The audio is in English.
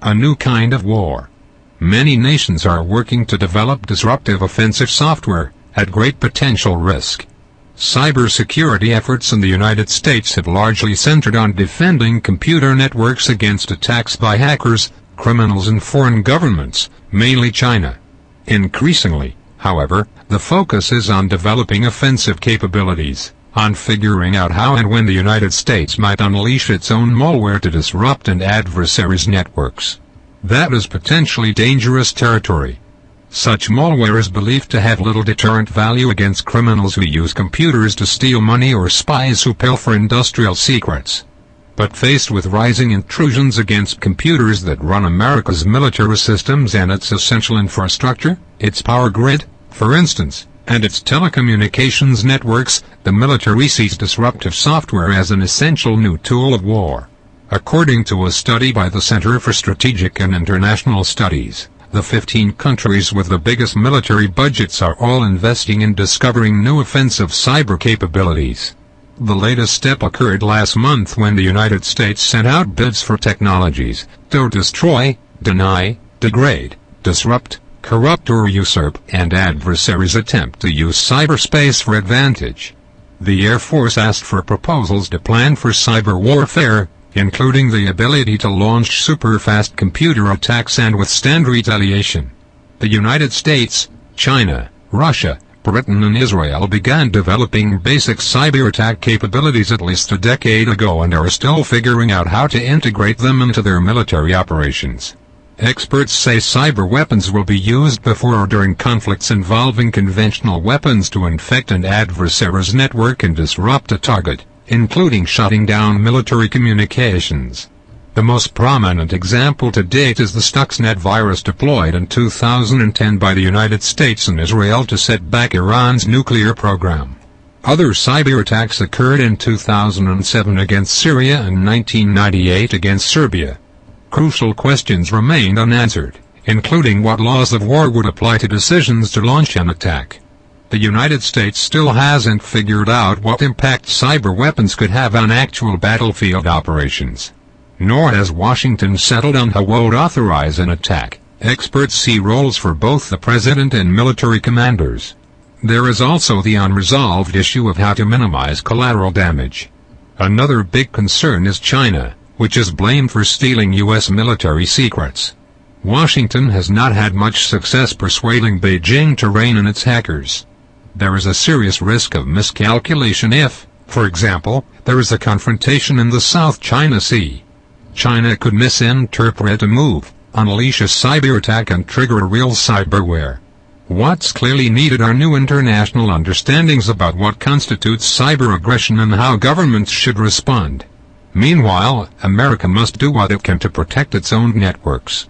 A new kind of war. Many nations are working to develop disruptive offensive software, at great potential risk. Cybersecurity efforts in the United States have largely centered on defending computer networks against attacks by hackers, criminals and foreign governments, mainly China. Increasingly, however, the focus is on developing offensive capabilities, on figuring out how and when the United States might unleash its own malware to disrupt an adversary's networks. That is potentially dangerous territory. Such malware is believed to have little deterrent value against criminals who use computers to steal money or spies who pilfer industrial secrets. But faced with rising intrusions against computers that run America's military systems and its essential infrastructure, its power grid, for instance, and its telecommunications networks, the military sees disruptive software as an essential new tool of war. According to a study by the Center for Strategic and International Studies, the 15 countries with the biggest military budgets are all investing in discovering new offensive cyber capabilities. The latest step occurred last month when the United States sent out bids for technologies to destroy, deny, degrade, disrupt, corrupt or usurp an adversary's attempt to use cyberspace for advantage. The Air Force asked for proposals to plan for cyber warfare, including the ability to launch super-fast computer attacks and withstand retaliation. The United States, China, Russia, Britain and Israel began developing basic cyber attack capabilities at least a decade ago and are still figuring out how to integrate them into their military operations. Experts say cyber weapons will be used before or during conflicts involving conventional weapons to infect an adversary's network and disrupt a target, including shutting down military communications. The most prominent example to date is the Stuxnet virus deployed in 2010 by the United States and Israel to set back Iran's nuclear program. Other cyber attacks occurred in 2007 against Syria and 1998 against Serbia. Crucial questions remained unanswered, including what laws of war would apply to decisions to launch an attack. The United States still hasn't figured out what impact cyber weapons could have on actual battlefield operations. Nor has Washington settled on how would authorize an attack. Experts see roles for both the president and military commanders. There is also the unresolved issue of how to minimize collateral damage. Another big concern is China, which is blamed for stealing U.S. military secrets. Washington has not had much success persuading Beijing to rein in its hackers. There is a serious risk of miscalculation if, for example, there is a confrontation in the South China Sea. China could misinterpret a move, unleash a cyber attack and trigger a real cyberwar. What's clearly needed are new international understandings about what constitutes cyber aggression and how governments should respond. Meanwhile, America must do what it can to protect its own networks.